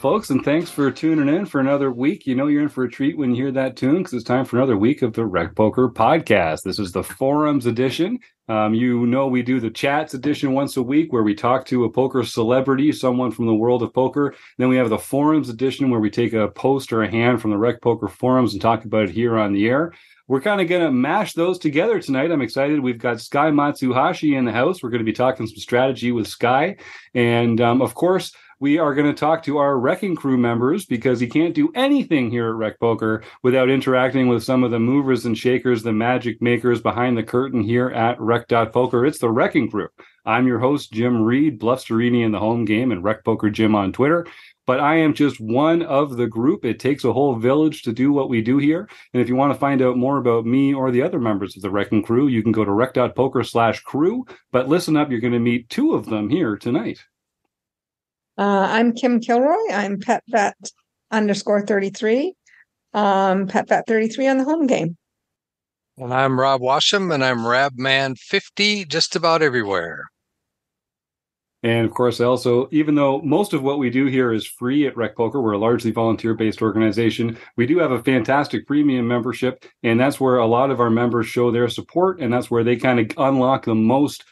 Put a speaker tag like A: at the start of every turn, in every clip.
A: folks, and thanks for tuning in for another week. You know you're in for a treat when you hear that tune because it's time for another week of the Rec Poker Podcast. This is the Forums edition. You know we do the Chats edition once a week where we talk to a poker celebrity, someone from the world of poker. Then we have the Forums edition where we take a post or a hand from the Rec Poker Forums and talk about it here on the air. We're kind of going to mash those together tonight. I'm excited. We've got Sky Matsuhashi in the house. We're going to be talking some strategy with Sky. And of course, we are going to talk to our Wrecking Crew members because you can't do anything here at Rec Poker without interacting with some of the movers and shakers, the magic makers behind the curtain here at Rec.Poker. It's the Wrecking Crew. I'm your host, Jim Reed, Bluffsterini in the home game, and Rec Poker Jim on Twitter. But I am just one of the group. It takes a whole village to do what we do here. And if you want to find out more about me or the other members of the Wrecking Crew, you can go to rec.poker/crew. But listen up, you're going to meet two of them here tonight.
B: I'm Kim Kilroy. I'm PetVet_33. PetVet33 on the home game.
C: And I'm Rob Washam, and I'm Rabman50 just about everywhere.
A: And of course, also, even though most of what we do here is free at Rec Poker, we're a largely volunteer-based organization, we do have a fantastic premium membership, and that's where a lot of our members show their support, and that's where they kind of unlock the most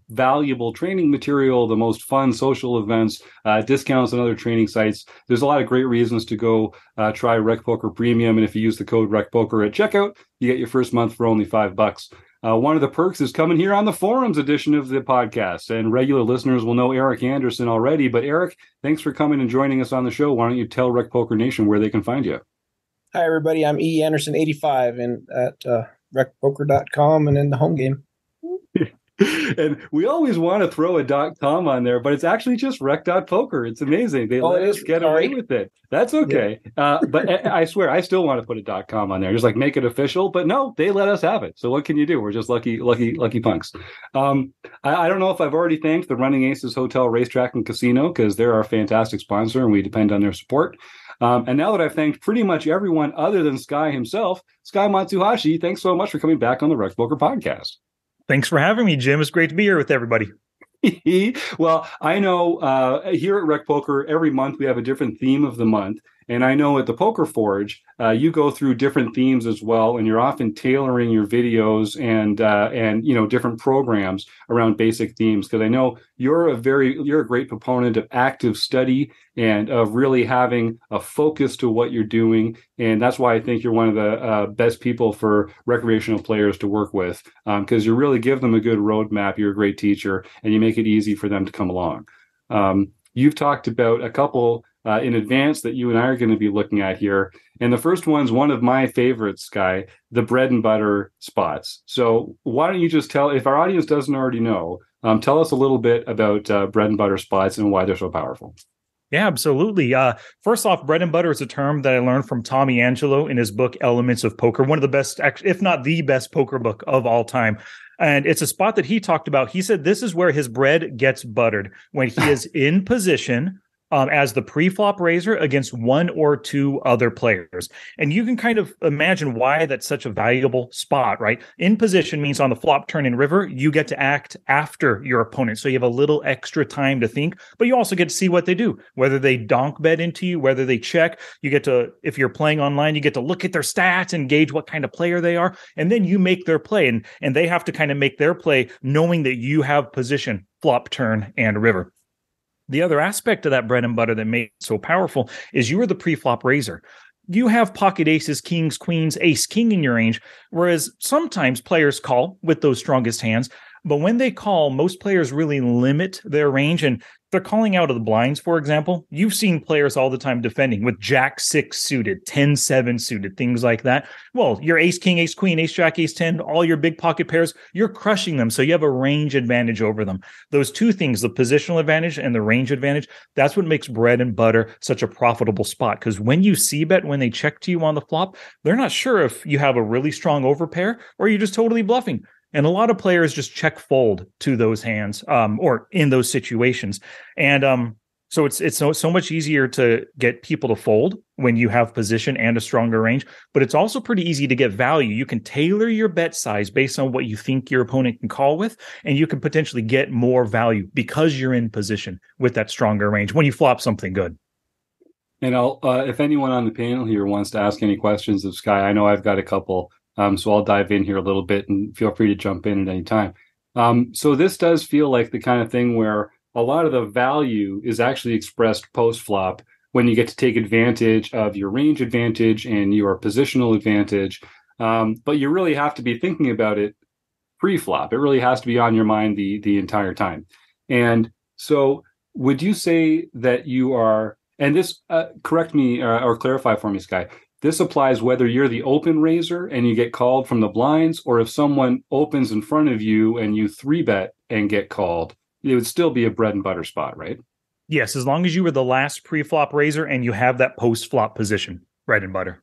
A: valuable training material, the most fun social events, discounts on other training sites. There's a lot of great reasons to go try Rec Poker Premium, and if you use the code RecPoker at checkout, you get your first month for only $5. One of the perks is coming here on the Forums edition of the podcast, and regular listeners will know Eric Anderson already. But Eric, thanks for coming and joining us on the show. Why don't you tell Rec Poker Nation where they can find you?
D: Hi, everybody. I'm E. Anderson85 and at recpoker.com and in the home game.
A: And we always want to throw a .com on there, but it's actually just rec.poker. It's amazing. They let us get away with it. That's okay. Yeah. But I swear, I still want to put a .com on there, just like make it official. But no, they let us have it. So what can you do? We're just lucky punks. I don't know if I've already thanked the Running Aces Hotel, Racetrack, and Casino because they're our fantastic sponsor and we depend on their support. And now that I've thanked pretty much everyone other than Sky himself, Sky Matsuhashi, thanks so much for coming back on the Rec Poker Podcast.
E: Thanks for having me, Jim. It's great to be here with everybody.
A: Well, I know here at Rec Poker, every month we have a different theme of the month. And I know at the Poker Forge, you go through different themes as well, and you're often tailoring your videos and different programs around basic themes. Because I know you're a great proponent of active study and of really having a focus to what you're doing, and that's why I think you're one of the best people for recreational players to work with, because you really give them a good roadmap. You're a great teacher, and you make it easy for them to come along. You've talked about a couple in advance that you and I are going to be looking at here. And the first one's one of my favorites, Sky, the bread and butter spots. So why don't you just tell, if our audience doesn't already know, tell us a little bit about bread and butter spots and why they're so powerful.
E: Yeah, absolutely. First off, bread and butter is a term that I learned from Tommy Angelo in his book, Elements of Poker, one of the best, if not the best poker book of all time. And it's a spot that he talked about. He said this is where his bread gets buttered when he is in position as the pre-flop raiser against one or two other players. And you can kind of imagine why that's such a valuable spot, right? In position means on the flop, turn, and river, you get to act after your opponent. So you have a little extra time to think, but you also get to see what they do, whether they donk bet into you, whether they check. You get to, if you're playing online, you get to look at their stats and gauge what kind of player they are. And then you make their play. And they have to kind of make their play knowing that you have position, flop, turn, and river. The other aspect of that bread and butter that made it so powerful is you are the pre-flop raiser. You have pocket aces, kings, queens, ace, king in your range, whereas sometimes players call with those strongest hands. But when they call, most players really limit their range, and they're calling out of the blinds, for example. You've seen players all the time defending with Jack 6 suited, 10-7 suited, things like that. Well, your ace, king, ace, queen, ace, jack, ace 10, all your big pocket pairs, you're crushing them. So you have a range advantage over them. Those two things, the positional advantage and the range advantage, that's what makes bread and butter such a profitable spot. Because when you see bet, when they check to you on the flop, they're not sure if you have a really strong overpair or you're just totally bluffing. And a lot of players just check fold to those hands or in those situations. And so it's so much easier to get people to fold when you have position and a stronger range, but it's also pretty easy to get value. You can tailor your bet size based on what you think your opponent can call with, and you can potentially get more value because you're in position with that stronger range when you flop something good.
A: And I'll, if anyone on the panel here wants to ask any questions of Sky, I know I've got a couple, so I'll dive in here a little bit and feel free to jump in at any time. So this does feel like the kind of thing where a lot of the value is actually expressed post-flop when you get to take advantage of your range advantage and your positional advantage. But you really have to be thinking about it pre-flop. It really has to be on your mind the entire time. And so would you say that you are, and this, correct me or clarify for me, Sky, this applies whether you're the open raiser and you get called from the blinds, or if someone opens in front of you and you 3-bet and get called, it would still be a bread and butter spot, right?
E: Yes, as long as you were the last pre-flop raiser and you have that post-flop position, bread and butter.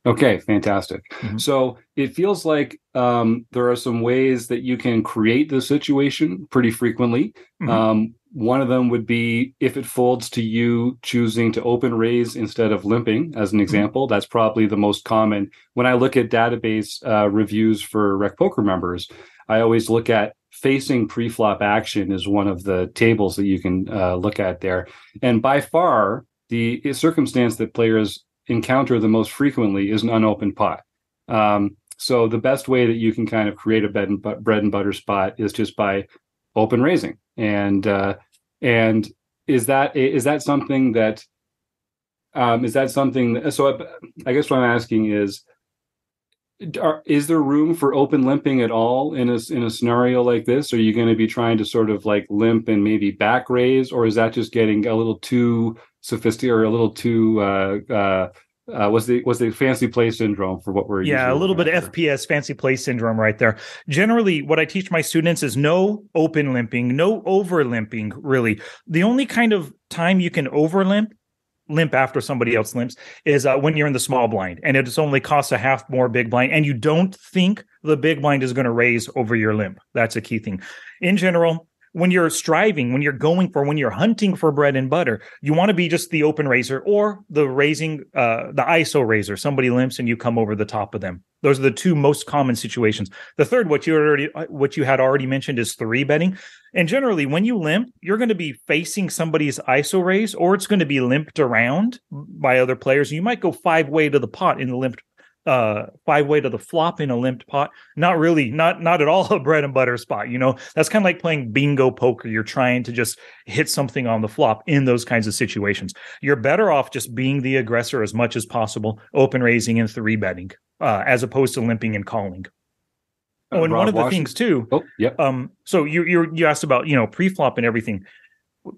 A: Okay, fantastic.
E: Mhm.
A: So it feels like there are some ways that you can create the situation pretty frequently.
E: Mhm.
A: One of them would be if it folds to you choosing to open raise instead of limping, as an example. That's probably the most common. When I look at database reviews for Rec Poker members, I always look at facing pre-flop action is one of the tables that you can look at there. And by far, the circumstance that players encounter the most frequently is an unopened pot. So the best way that you can kind of create a bread and butter spot is just by open raising. And is that something that so I guess what I'm asking is there room for open limping at all in a scenario like this? Are you going to be trying to sort of like limp and maybe back raise, or is that just getting a little too sophisticated or a little too was the fancy play syndrome for what we're
E: Yeah, a little bit of FPS, fancy play syndrome right there. Generally, what I teach my students is no open limping, no over limping, really. The only kind of time you can over limp after somebody else limps is when you're in the small blind and it only costs a half more big blind and you don't think the big blind is going to raise over your limp. That's a key thing. In general, when you're striving, when you're hunting for bread and butter, you want to be just the open raiser or the raising, the ISO raiser. Somebody limps and you come over the top of them. Those are the two most common situations. The third, what you had already mentioned, is 3-betting. And generally, when you limp, you're going to be facing somebody's ISO raise, or it's going to be limped around by other players. You might go 5-way to the pot in the limped 5-way to the flop in a limped pot. Not really, not at all a bread and butter spot. That's kind of like playing bingo poker. You're trying to just hit something on the flop in those kinds of situations. You're better off just being the aggressor as much as possible, open raising and 3-betting, as opposed to limping and calling. Oh, and
A: Rob
E: one of the
A: Washington.
E: things too.
A: Oh, yep.
E: So you asked about pre-flop and everything.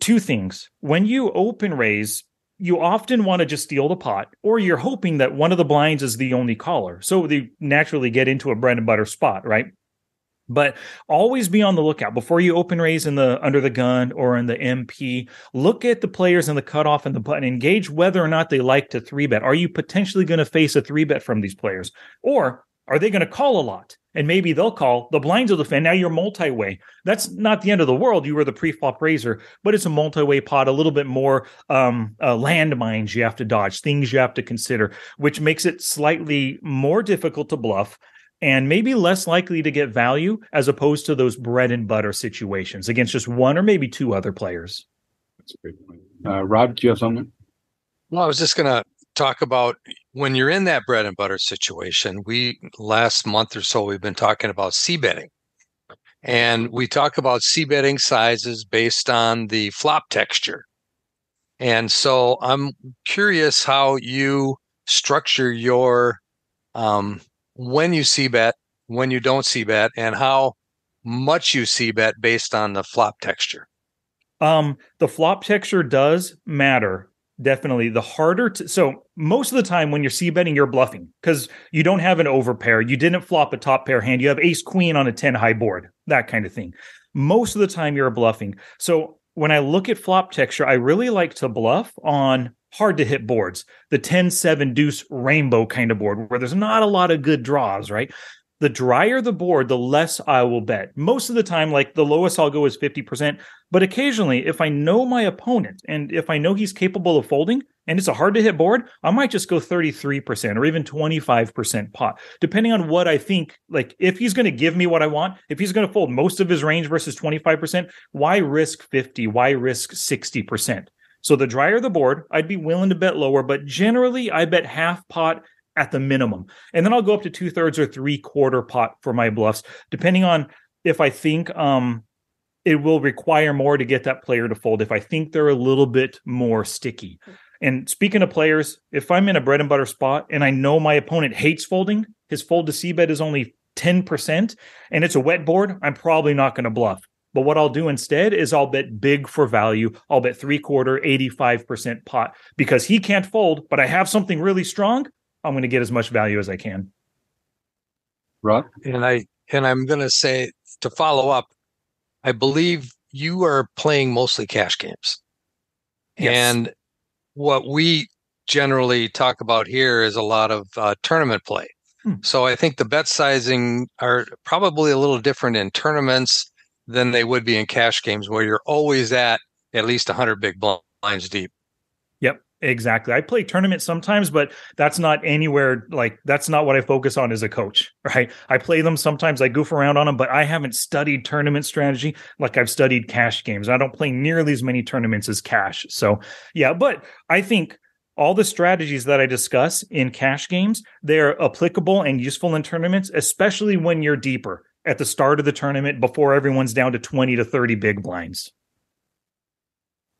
E: Two things. When you open raise, you often want to just steal the pot, or you're hoping that one of the blinds is the only caller. So they naturally get into a bread and butter spot, right? But always be on the lookout before you open raise in the under the gun or in the MP. Look at the players in the cutoff and the button. Engage whether or not they like to 3-bet. Are you potentially going to face a 3-bet from these players? Or are they going to call a lot? And maybe they'll call. The blinds will defend. Now you're multi-way. That's not the end of the world. You were the pre-flop raiser, but it's a multi-way pot, a little bit more landmines you have to dodge, things you have to consider, which makes it slightly more difficult to bluff and maybe less likely to get value as opposed to those bread and butter situations against just one or maybe two other players.
A: That's a great point. Rob, do you have something?
C: Well, I was just going to talk about when you're in that bread and butter situation. Last month or so, we've been talking about c-betting. And we talk about c-betting sizes based on the flop texture. And so I'm curious how you structure your when you c-bet, when you don't c-bet, and how much you c-bet based on the flop texture.
E: The flop texture does matter. Definitely. The harder so most of the time when you're c-betting, you're bluffing because you don't have an overpair. You didn't flop a top pair hand. You have ace queen on a 10 high board, that kind of thing. Most of the time you're bluffing. So when I look at flop texture, I really like to bluff on hard to hit boards, the 10-7 deuce rainbow kind of board where there's not a lot of good draws, right? The drier the board, the less I will bet. Most of the time, like the lowest I'll go is 50%. But occasionally, if I know my opponent and if I know he's capable of folding and it's a hard to hit board, I might just go 33% or even 25% pot, depending on what I think. Like if he's going to give me what I want, if he's going to fold most of his range versus 25%, why risk 50? Why risk 60%? So the drier the board, I'd be willing to bet lower, but generally I bet half pot at the minimum. And then I'll go up to 2/3 or 3/4 pot for my bluffs, depending on if I think it will require more to get that player to fold, if I think they're a little bit more sticky. And speaking of players, if I'm in a bread and butter spot and I know my opponent hates folding, his fold to c-bet is only 10%, and it's a wet board, I'm probably not going to bluff. But what I'll do instead is I'll bet big for value. I'll bet 3/4, 85% pot, because he can't fold, but I have something really strong. I'm going to get as much value as I can.
A: Rob?
C: And I'm going to say, to follow up, I believe you are playing mostly cash games.
E: Yes.
C: And what we generally talk about here is a lot of tournament play. So I think the bet sizing are probably a little different in tournaments than they would be in cash games, where you're always at least 100 big blinds deep.
E: Yep, exactly. I play tournaments sometimes, but that's not anywhere that's not what I focus on as a coach, right? I play them sometimes, I goof around on them, but I haven't studied tournament strategy like I've studied cash games. I don't play nearly as many tournaments as cash. So yeah, but I think all the strategies that I discuss in cash games, they're applicable and useful in tournaments, especially when you're deeper at the start of the tournament before everyone's down to 20 to 30 big blinds.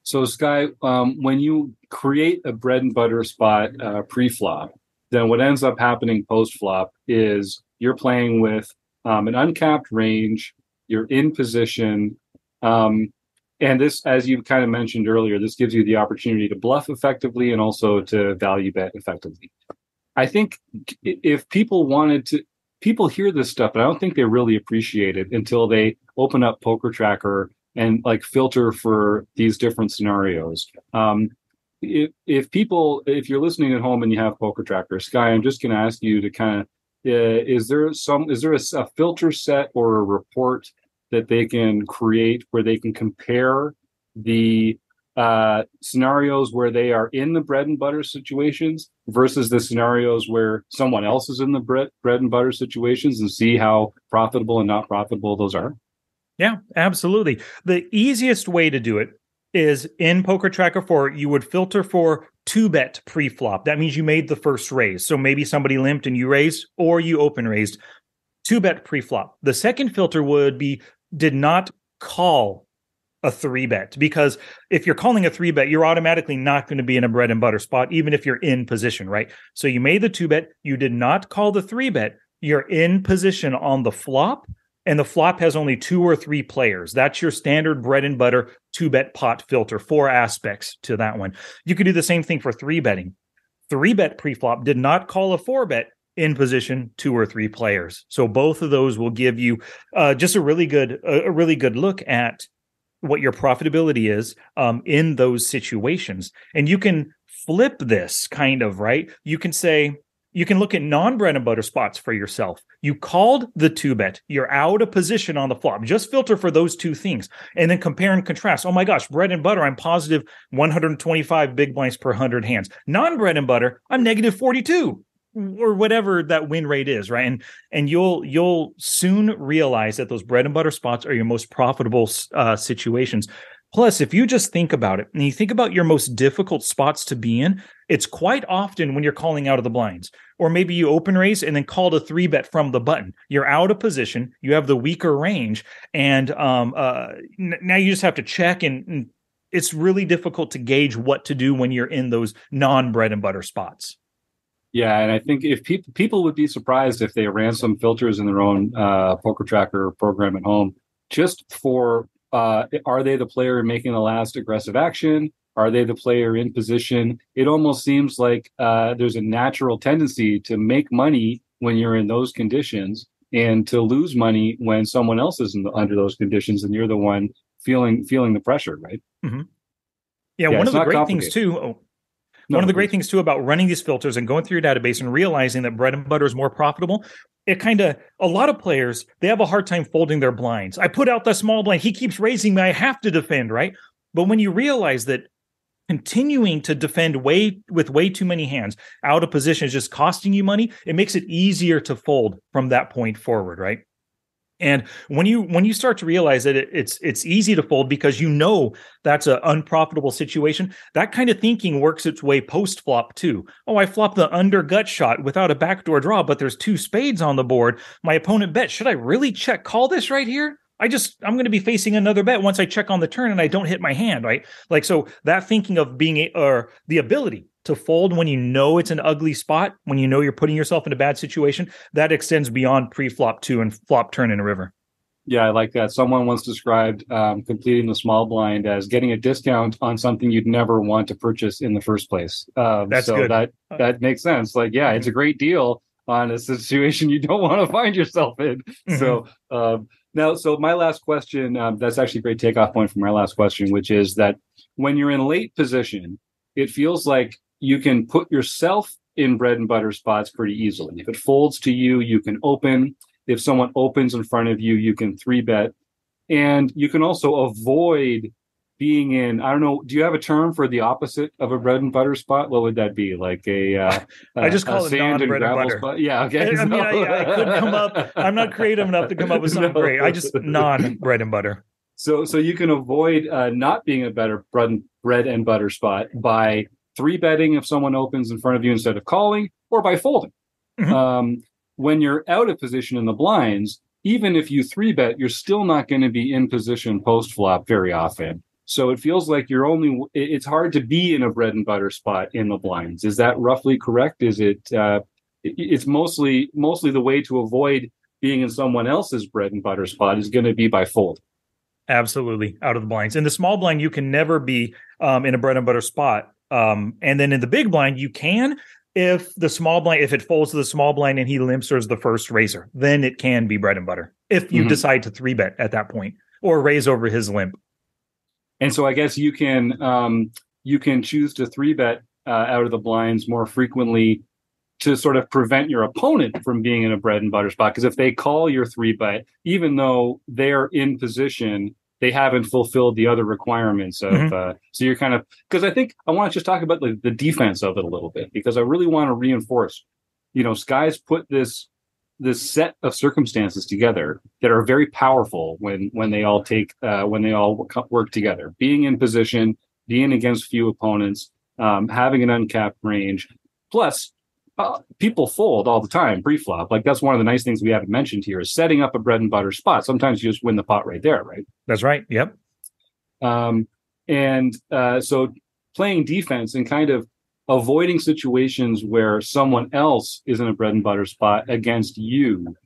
A: So, Sky, when you create a bread and butter spot pre-flop, then what ends up happening post-flop is you're playing with an uncapped range, you're in position, and this, as you kind of mentioned earlier, this gives you the opportunity to bluff effectively and also to value bet effectively. I think if people hear this stuff, but I don't think they really appreciate it until they open up Poker Tracker and filter for these different scenarios. If you're listening at home and you have Poker Tracker, Sky, I'm just going to ask you to kind of, is there a filter set or a report that they can create where they can compare the scenarios where they are in the bread and butter situations versus the scenarios where someone else is in the bread and butter situations, and see how profitable and not profitable those are?
E: Yeah, absolutely. The easiest way to do it is in Poker Tracker 4, you would filter for 2-bet pre-flop. That means you made the first raise. So maybe somebody limped and you raised, or you open raised. 2-bet pre-flop. The second filter would be did not call a 3-bet, because if you're calling a 3-bet, you're automatically not going to be in a bread and butter spot, even if you're in position, right? So you made the 2-bet, you did not call the 3-bet, you're in position on the flop, and the flop has only 2 or 3 players. That's your standard bread and butter 2-bet pot filter. 4 aspects to that one. You could do the same thing for 3-betting. 3-bet pre-flop, did not call a 4-bet, in position 2 or 3 players. So both of those will give you just a really good look at what your profitability is in those situations. And you can flip this kind of, right? You can look at non-bread and butter spots for yourself. You called the 2-bet. You're out of position on the flop. Just filter for those 2 things and then compare and contrast. Oh my gosh, bread and butter, I'm positive 125 big blinds per 100 hands. Non-bread and butter, I'm negative 42. Or whatever that win rate is, right? And you'll soon realize that those bread and butter spots are your most profitable situations. Plus, if you just think about it, and you think about your most difficult spots to be in, it's quite often when you're calling out of the blinds. Or maybe you open raise and then called a 3-bet from the button. You're out of position, you have the weaker range, and now you just have to check, and it's really difficult to gauge what to do when you're in those non-bread and butter spots.
A: Yeah, and I think if people would be surprised if they ran some filters in their own Poker Tracker program at home, just for are they the player making the last aggressive action? Are they the player in position? It almost seems like there's a natural tendency to make money when you're in those conditions, and to lose money when someone else is under those conditions, and you're the one feeling the pressure, right?
E: Mm-hmm. Yeah, one of the great things too. One of the great things too about running these filters and going through your database and realizing that bread and butter is more profitable, a lot of players, they have a hard time folding their blinds. I put out the small blind, he keeps raising me, I have to defend, right? But when you realize that continuing to defend with way too many hands out of position is just costing you money, it makes it easier to fold from that point forward, right? And when you start to realize that it's easy to fold because you know that's an unprofitable situation, that kind of thinking works its way post flop too. Oh, I flopped the under gut shot without a backdoor draw, but there's 2 spades on the board. My opponent bet. Should I really check call this right here? I'm going to be facing another bet once I check on the turn and I don't hit my hand, right? Like, so that thinking of the ability to fold when you know it's an ugly spot, when you know you're putting yourself in a bad situation, that extends beyond pre-flop 2 and flop turn in a river.
A: Yeah, I like that. Someone once described completing the small blind as getting a discount on something you'd never want to purchase in the first place.
E: That's
A: so
E: good.
A: That makes sense. Like, yeah, it's a great deal on a situation you don't want to find yourself in. Mm-hmm. So now, my last question, that's actually a great takeoff point for my last question, which is that when you're in late position, it feels like you can put yourself in bread and butter spots pretty easily. If it folds to you, you can open. If someone opens in front of you, you can 3-bet. And you can also avoid being in, I don't know, do you have a term for the opposite of a bread and butter spot? What would that be? Like
E: I just call it
A: sand and
E: non-bread and
A: gravel
E: butter.
A: spot? Yeah, okay.
E: I mean, I couldn't come up. I'm not creative enough to come up with something great. I just non-bread and butter.
A: So you can avoid not being a better bread and butter spot by 3-betting if someone opens in front of you instead of calling, or by folding. Mm-hmm. When you're out of position in the blinds, even if you 3-bet, you're still not going to be in position post-flop very often. So it feels like it's hard to be in a bread and butter spot in the blinds. Is that roughly correct? Is it, it's mostly the way to avoid being in someone else's bread and butter spot is going to be by fold.
E: Absolutely. Out of the blinds. In the small blind, you can never be in a bread and butter spot. And then in the big blind, you can, if it folds to the small blind and he limps or is the first raiser, then it can be bread and butter. If you decide to 3-bet at that point or raise over his limp.
A: And so I guess you can choose to 3-bet out of the blinds more frequently to sort of prevent your opponent from being in a bread and butter spot. Because if they call your 3-bet, even though they're in position, they haven't fulfilled the other requirements of, so you're kind of, because I think I want to just talk about the defense of it a little bit, because I really want to reinforce, Sky's put this set of circumstances together that are very powerful when they all work together. Being in position, being against few opponents, having an uncapped range, plus people fold all the time pre-flop. Like, that's one of the nice things we haven't mentioned here is setting up a bread and butter spot. Sometimes you just win the pot right there, right?
E: That's right. Yep.
A: So playing defense and kind of avoiding situations where someone else is in a bread and butter spot against you,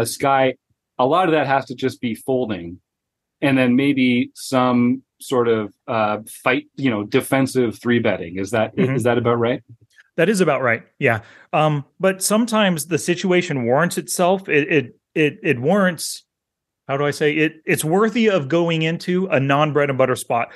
A: Sky, a lot of that has to just be folding, and then maybe some sort of fight, defensive 3-betting. Is that about right?
E: That is about right. Yeah. But sometimes the situation warrants itself. It warrants, how do I say it? It's worthy of going into a non-bread and butter spot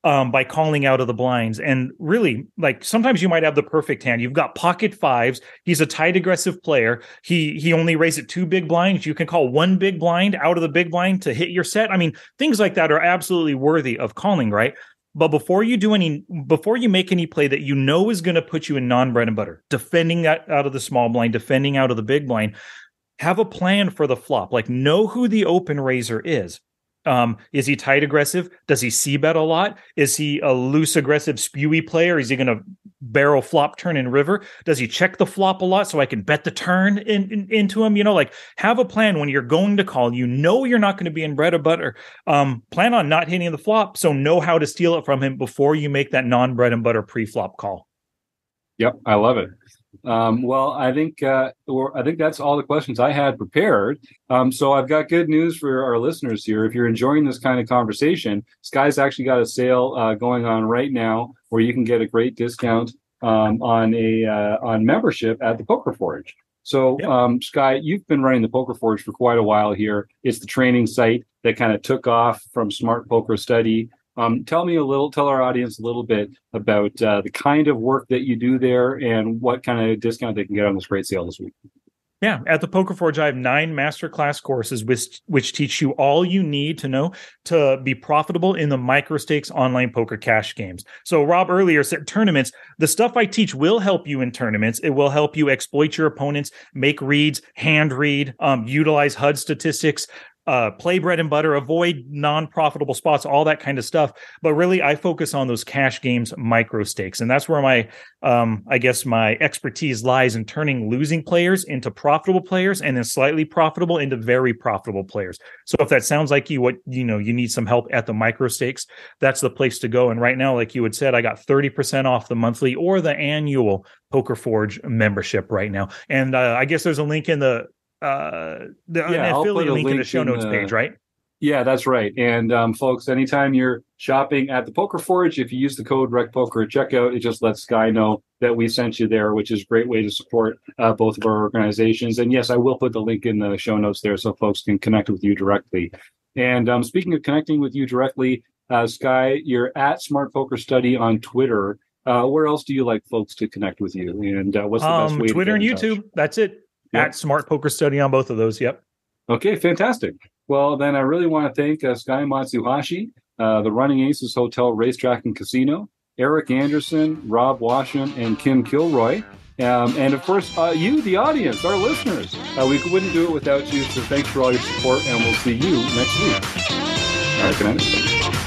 E: by calling out of the blinds. And really, like, sometimes you might have the perfect hand. You've got pocket 5s. He's a tight, aggressive player. He only raised 2 big blinds. You can call 1 big blind out of the big blind to hit your set. I mean, things like that are absolutely worthy of calling, right? But before you make any play that is going to put you in non-bread and butter, defending that out of the small blind, defending out of the big blind, have a plan for the flop. Like, know who the open raiser is. Is he tight aggressive? Does he c-bet a lot? Is he a loose aggressive spewy player? Is he going to barrel flop turn in river? Does he check the flop a lot so I can bet the turn into him? Have a plan when you're going to call. You're not going to be in bread or butter. Plan on not hitting the flop, so know how to steal it from him before you make that non-bread and butter pre-flop call.
A: Yep, I love it. Well, I think that's all the questions I had prepared. So I've got good news for our listeners here. If you're enjoying this kind of conversation, Sky's actually got a sale going on right now where you can get a great discount on membership at the Poker Forge. So, yep. Sky, you've been running the Poker Forge for quite a while here. It's the training site that kind of took off from Smart Poker Study. Tell our audience a little bit about the kind of work that you do there and what kind of discount they can get on this great sale this week.
E: Yeah, at the Poker Forge, I have 9 masterclass courses which teach you all you need to know to be profitable in the micro-stakes online poker cash games. So Rob earlier said tournaments. The stuff I teach will help you in tournaments. It will help you exploit your opponents, make reads, hand read, utilize HUD statistics, play bread and butter, avoid non-profitable spots, all that kind of stuff. But really, I focus on those cash games, micro stakes. And that's where my, I guess my expertise lies in turning losing players into profitable players and then slightly profitable into very profitable players. So if that sounds like you need some help at the micro stakes, that's the place to go. And right now, like you had said, I got 30% off the monthly or the annual Poker Forge membership right now. And I guess there's a link in an affiliate link in the show notes page, right?
A: Yeah, that's right. And folks, anytime you're shopping at the Poker Forge, if you use the code RECPOKER at checkout, it just lets Sky know that we sent you there, which is a great way to support both of our organizations. And yes, I will put the link in the show notes there so folks can connect with you directly. And speaking of connecting with you directly, Sky, you're at Smart Poker Study on Twitter. Where else do you like folks to connect with you? And what's the best way
E: Twitter
A: to get
E: and
A: in
E: YouTube.
A: touch?
E: That's it.
A: Yep.
E: At Smart Poker Study on both of those. Yep.
A: Okay, fantastic. Well, then I really want to thank Sky Matsuhashi, the Running Aces Hotel, Racetrack, and Casino, Eric Anderson, Rob Washam, and Kim Kilroy. And of course, you, the audience, our listeners. We wouldn't do it without you, so thanks for all your support, and we'll see you next week. All right, good night.